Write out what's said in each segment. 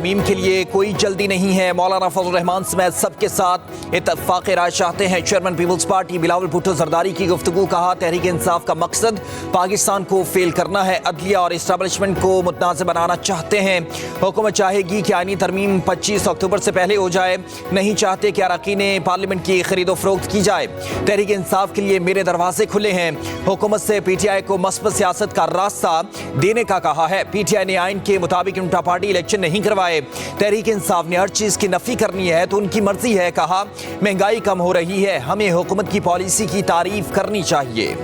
तरमीम के लिए कोई जल्दी नहीं है। मौलाना फजल रहमान समेत सबके साथ इत्तफाक राय चाहते हैं। चेयरमैन पीपल्स पार्टी बिलावल भुट्टो जरदारी की गुफ्तगू। कहा, तहरीक इंसाफ का मकसद पाकिस्तान को फेल करना है। अदलिया और इस्टेब्लिशमेंट को मुतनाज़ बनाना चाहते हैं। हुकूमत चाहेगी कि आईनी तरमीम 25 अक्टूबर से पहले हो जाए। नहीं चाहते कि अरकान पार्लियामेंट की खरीदो फरोख्त की जाए। तहरीक इंसाफ के लिए मेरे दरवाजे खुले हैं। हुकूमत से पीटीआई को मस्बत सियासत का रास्ता देने का कहा है। पीटीआई ने आइन के मुताबिक इंटा पार्टी इलेक्शन नहीं करवाए। तहरीक इंसाफ ने हर चीज की नफी करनी है तो उनकी मर्जी है। कहा, महंगाई कम हो रही है, हमें हुकूमत की पॉलिसी की तारीफ करनी चाहिए।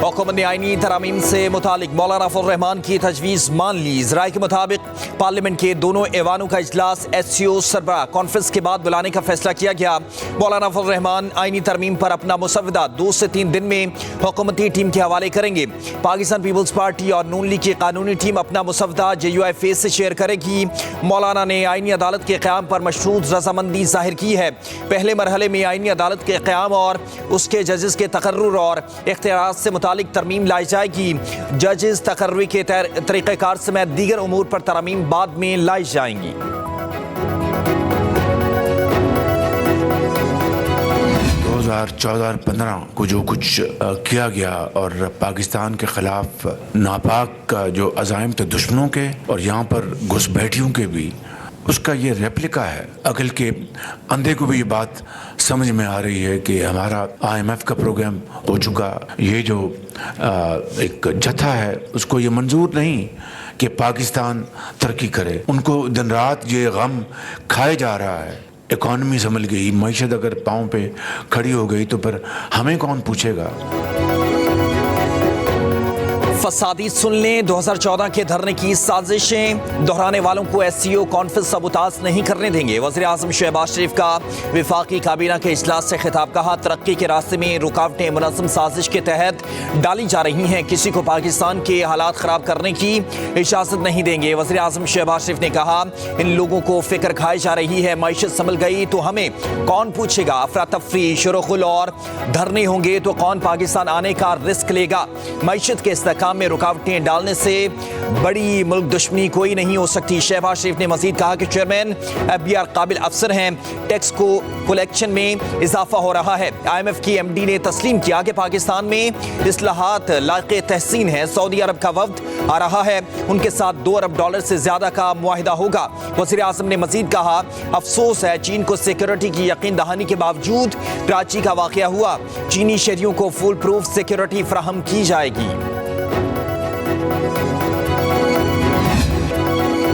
हुकूमत ने आईनी तरामीम से मुतालिक मौलाना फजल रहमान की तजवीज़ मान ली। ज़राए के मुताबिक पार्लियामेंट के दोनों ऐवानों का इजलास SCO सरबराह कॉन्फ्रेंस के बाद बुलाने का फैसला किया गया। मौलाना फजल रहमान आईनी तरमीम पर अपना मुसवदा 2 से 3 दिन में हुकूमती टीम के हवाले करेंगे। पाकिस्तान पीपल्स पार्टी और नून लीग की कानूनी टीम अपना मुसवदा JUIF से शेयर करेगी। मौलाना ने आईनी अदालत के क़याम पर मशरूत रजामंदी जाहिर की है। पहले मरहले में आईनी अदालत के क़याम और उसके जजेस के तकर्रुर और इख्तियारात से मुतालिक तरमीम लाई जाएगी। जजेस तकर्री के तरीक़ेकार समेत दीगर उमूर पर तरमीम बाद में लाई जाएंगी। 2014 और 15 को जो कुछ किया गया और पाकिस्तान के खिलाफ नापाक जो अज़ाइम थे दुश्मनों के और यहाँ पर घुसपैठियों के भी, उसका ये रेप्लिका है। अकल के अंधे को भी ये बात समझ में आ रही है कि हमारा IMF का प्रोग्राम हो चुका। ये जो एक जत्था है उसको ये मंजूर नहीं कि पाकिस्तान तरक्की करे। उनको दिन रात ये गम खाए जा रहा है। इकॉनमी संभल गई, मईशत अगर पाँव पे खड़ी हो गई तो फिर हमें कौन पूछेगा। फसादी सुन लें, 2014 के धरने की साजिशें दोहराने वालों को SCO कॉन्फ्रेंस सबूताज नहीं करने देंगे। वज़ीर आज़म शहबाज शरीफ का विफाकी काबीना के इजलास से खिताब। कहा, तरक्की के रास्ते में रुकावटें मुनज़्ज़म साजिश के तहत डाली जा रही हैं। किसी को पाकिस्तान के हालात ख़राब करने की इजाज़त नहीं देंगे। वज़ीर आज़म शहबाज शरीफ ने कहा, इन लोगों को फ़िक्र खाई जा रही है। मईशत संभल गई तो हमें कौन पूछेगा। अफरा तफरी, शोरगुल और धरने होंगे तो कौन पाकिस्तान आने का रिस्क लेगा। मईशत के इस्तेहकाम में रुकावटें डालने से बड़ी मुल्क दुश्मनी कोई नहीं हो सकती। शहबाज शरीफ ने मजीद कहा कि चेयरमैन FBR काबिल अफसर हैं। टैक्स को कलेक्शन में इजाफा हो रहा है। IMF की MD ने तस्लीम किया कि पाकिस्तान में इस्लाहात लायक़े तहसीन है। सऊदी अरब का वफ्द आ रहा है, उनके साथ $2 अरब से ज्यादा का मुआहिदा होगा। वज़ीर आज़म ने मजीद कहा, अफसोस है चीन को सिक्योरिटी की यकीन दहानी के बावजूद कराची का वाक़या हुआ। चीनी शहरियों को फुल प्रूफ सिक्योरिटी फराहम की जाएगी।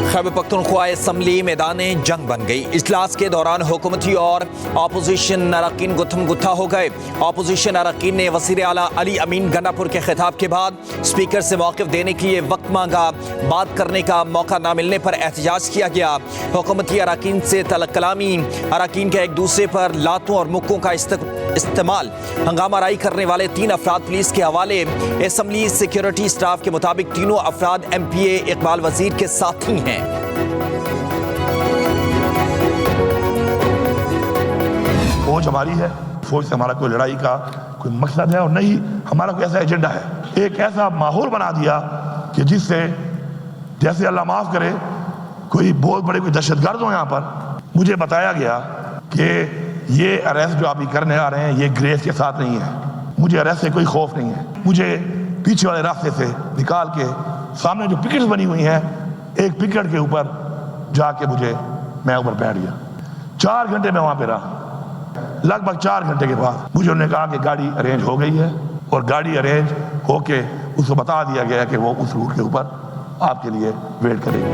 खैबर पख्तूनख्वा असम्बली मैदान जंग बन गई। इजलास के दौरान हुकूमती और अपोजिशन अरकान गुत्थम गुत्था हो गए। अपोजिशन अरकान ने वज़ीर आला अली अमीन गंडापुर के खिताब के बाद स्पीकर से मौक़िफ़ देने के लिए वक्त मांगा। बात करने का मौका न मिलने पर एहतजाज किया गया। हुकूमती अरकान से तलब कलामी, अरकान के एक दूसरे पर लातों और मुक्कों का इस्तेमाल। हंगामा राई करने वाले 3 अफराद पुलिस के हवाले। असम्बली सिक्योरिटी स्टाफ के मुताबिक तीनों अफराद MPA इकबाल वजीर के साथी हैं। फौज हमारी है, फौज से हमारा कोई लड़ाई का कोई मकसद है और नहीं हमारा कोई ऐसा एजेंडा है। एक ऐसा माहौल बना दिया कि जिससे जैसे अल्लाह माफ करे कोई बहुत बड़े कोई दहशतगर्द हो। यहाँ पर मुझे बताया गया कि ये अरेस्ट जो अभी करने आ रहे हैं ये ग्रेस के साथ नहीं है। मुझे अरेस्ट से कोई खौफ नहीं है। मुझे पीछे वाले रास्ते से निकाल के सामने जो पिकेट्स बनी हुई हैं, एक पिकेट के ऊपर जाके मैं ऊपर बैठ गया। 4 घंटे में वहां पे रहा। लगभग 4 घंटे के बाद मुझे उन्होंने कहा कि गाड़ी अरेंज हो गई है और गाड़ी अरेंज होके उसको बता दिया गया कि वो उस रूट के ऊपर आपके लिए वेट करेगी।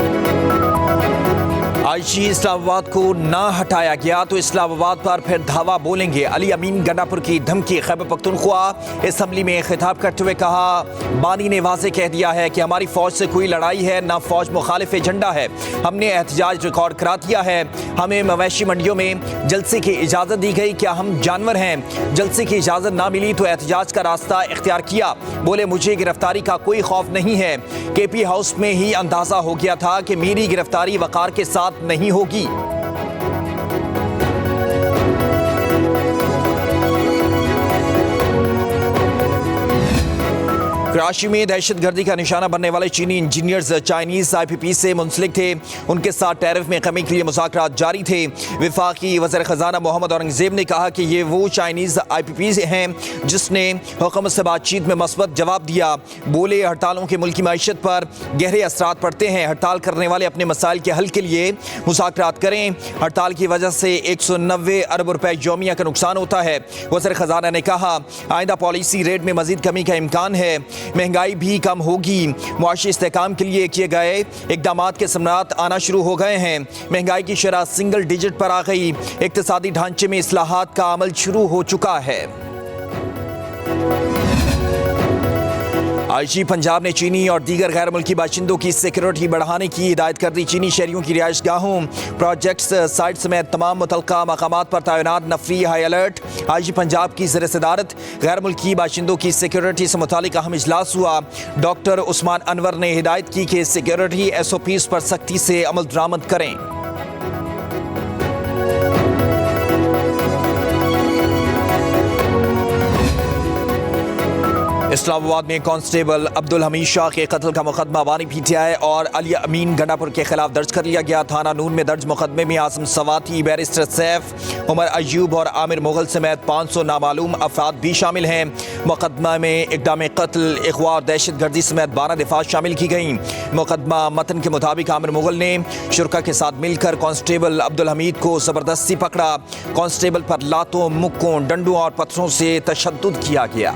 IG इस्लामाबाद को ना हटाया गया तो इस्लामाबाद पर फिर धावा बोलेंगे। अली अमीन गंडापुर की धमकी। खैबर पख्तूनख्वा असम्बली में खिताब करते हुए कहा, बानी ने वाज़े कह दिया है कि हमारी फौज से कोई लड़ाई है ना फौज मुखालिफ एजेंडा है। हमने एहतजाज रिकॉर्ड करा दिया है। हमें मवेशी मंडियों में जलसे की इजाज़त दी गई। क्या हम जानवर हैं? जलसे की इजाज़त ना मिली तो एहतजाज का रास्ता इख्तियार किया। बोले, मुझे गिरफ्तारी का कोई खौफ नहीं है। KP हाउस में ही अंदाजा हो गया था कि मेरी गिरफ्तारी वक़ार के साथ नहीं होगी। कराची में दहशतगर्दी का निशाना बनने वाले चीनी इंजीनियर्स चाइनीज IPP से मुंसलिक थे। उनके साथ टैरिफ में कमी के लिए मुज़ाकरात जारी थे। वफाकी वज़ीर ख़ज़ाना मोहम्मद औरंगज़ेब ने कहा कि ये वो चाइनीज IPP हैं जिसने हुकूमत से बातचीत में मस्बत जवाब दिया। बोले, हड़तालों के मुल्की मईशत पर गहरे असरात पड़ते हैं। हड़ताल करने वाले अपने मसाइल के हल के लिए मुज़ाकरात करें। हड़ताल की वजह से 190 अरब रुपए यौमिया का नुकसान होता है। वज़ीर ख़ज़ाना ने कहा, आइंदा पॉलिसी रेट में मज़ीद कमी का इम्कान है। महंगाई भी कम होगी। मुआशी इस्तेहकाम के लिए किए गए इक़दामात के समरात आना शुरू हो गए हैं। महंगाई की शरह सिंगल डिजिट पर आ गई। इक़्तिसादी ढांचे में इस्लाहात का अमल शुरू हो चुका है। IG पंजाब ने चीनी और दीगर गैर मुल्की बाशिंदों की सिक्योरिटी बढ़ाने की हिदायत कर दी। चीनी शहरियों की रिहाइश गाहों, प्रोजेक्ट्स साइट समेत तमाम मुतल्लिका मकामात पर तैनात नफरी हाई अलर्ट। IG पंजाब की ज़ेर सदारत गैर मुल्की बाशिंदों की सिक्योरिटी से मुतालिक अहम इजलास हुआ। डॉक्टर उस्मान अनवर ने हिदायत की कि सिक्योरिटी SOPs पर सख्ती से अमल दरामद करें। इस्लामाबाद में कांस्टेबल अब्दुल हमीद शाह के कत्ल का मुकदमा बानी PTI और अली अमीन गंडापुर के खिलाफ दर्ज कर लिया गया। थाना नून में दर्ज मुकदमे में आसम सवाती, बैरिस्टर सैफ, उमर अयूब और आमिर मुगल समेत 500 नामालूम अफराद भी शामिल हैं। मुकदमा में इक़दाम कत्ल, अगवा और दहशतगर्दी समेत 12 दफात शामिल की गई। मुकदमा मतन के मुताबिक आमिर मुगल ने शुरका के साथ मिलकर कांस्टेबल अब्दुल हमीद को ज़बरदस्ती पकड़ा। कांस्टेबल पर लातों, मुक्कों, डंडों और पत्थरों से तशद्दुद किया गया।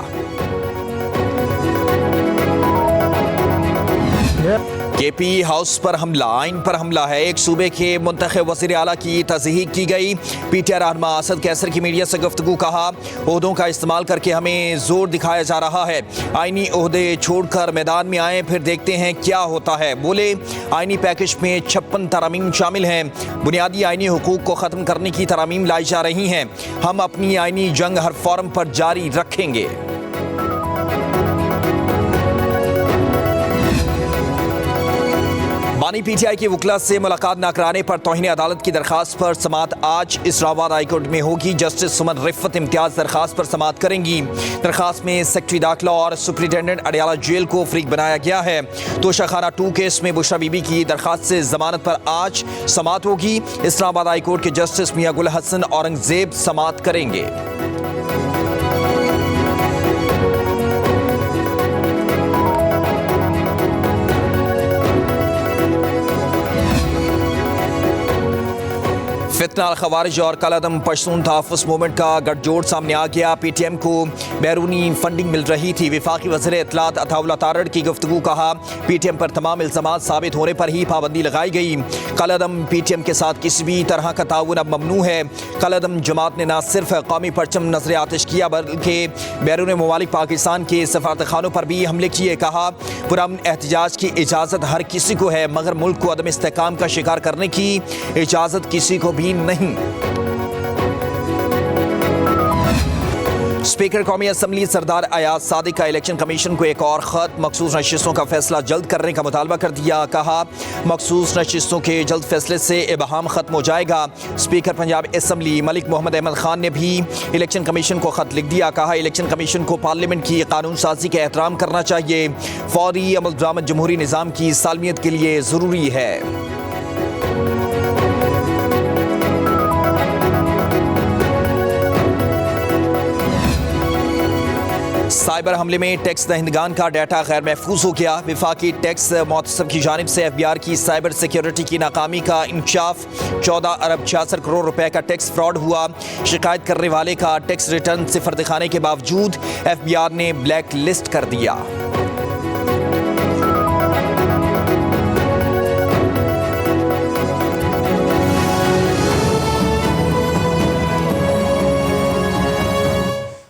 KP हाउस पर हमला, आइन पर हमला है। एक सूबे के मुंतखब वज़ीर आला की तज़हीक की गई। PTI रहनुमा असद कैसर की मीडिया से गुफ्तगू, कहा, ओहदों का इस्तेमाल करके हमें जोर दिखाया जा रहा है। आइनी ओहदे छोड़कर मैदान में आए, फिर देखते हैं क्या होता है। बोले, आइनी पैकेज में 56 तरामीम शामिल हैं। बुनियादी आइनी हुकूक को ख़त्म करने की तरामीम लाई जा रही हैं। हम अपनी आइनी जंग हर फॉर्म पर जारी रखेंगे। बानी PTI की वकला से मुलाकात न कराने पर तौहीन अदालत की दरखास्त पर समात आज इस्लामाबाद हाई कोर्ट में होगी। जस्टिस सुमन रिफ़त इम्तियाज़ दरखास्त पर समात करेंगी। दरखास्त में सेक्रेटरी दाखिला और सुप्रिटेंडेंट अडियाला जेल को फरीक बनाया गया है। तोशाखाना 2 केस में बुशरा बीबी की दरखास्त से जमानत पर आज समात होगी। इस्लामाबाद हाई कोर्ट के जस्टिस मियां गुल हसन औरंगजेब समात करेंगे। फितना अल खवारिज और कलअदम पश्तून तहफ़्फ़ुज़ मूवमेंट का गठजोड़ सामने आ गया। PTM को बैरूनी फंडिंग मिल रही थी। वफाकी वज़ीर इत्तलात अताउल्लाह तारड़ की गुफ्तगू, कहा, PTM पर तमाम इल्ज़ामात साबित होने पर ही पाबंदी लगाई गई। कलअदम PTM के साथ किसी भी तरह का ताउन अब ममनू है। कलअदम जमात ने न सिर्फ कौमी परचम नजर आतिश किया बल्कि बैरून ममालिक पाकिस्तान के सफारत खानों पर भी हमले किए। कहा, पुरअमन एहतजाज की इजाज़त हर किसी को है, मगर मुल्क को अदम इस्तेहकाम का शिकार करने की इजाज़त किसी को भी नहीं। स्पीकर कौमी असम्बली सरदार अयाज सादिक का इलेक्शन कमीशन को एक और खत, मखसूस नशिस्तों का फैसला जल्द करने का मुतालबा कर दिया। कहा, मखसूस नशिस्तों के जल्द फैसले से इबहाम खत्म हो जाएगा। स्पीकर पंजाब असम्बली मलिक मोहम्मद अहमद खान ने भी इलेक्शन कमीशन को खत लिख दिया। कहा, इलेक्शन कमीशन को पार्लियामेंट की कानून साजी का एहतराम करना चाहिए। फौरी अमल दरामद जमहूरी निज़ाम की सालमियत के लिए ज़रूरी है। साइबर हमले में टैक्स दहिंदगान का डाटा गैर महफूज हो गया। वफाकी टैक्स मुअत्तसब की जानिब से FBI की साइबर सिक्योरिटी की नाकामी का इंकशाफ। 14 अरब 66 करोड़ रुपए का टैक्स फ्रॉड हुआ। शिकायत करने वाले का टैक्स रिटर्न सिफर दिखाने के बावजूद FBI ने ब्लैक लिस्ट कर दिया।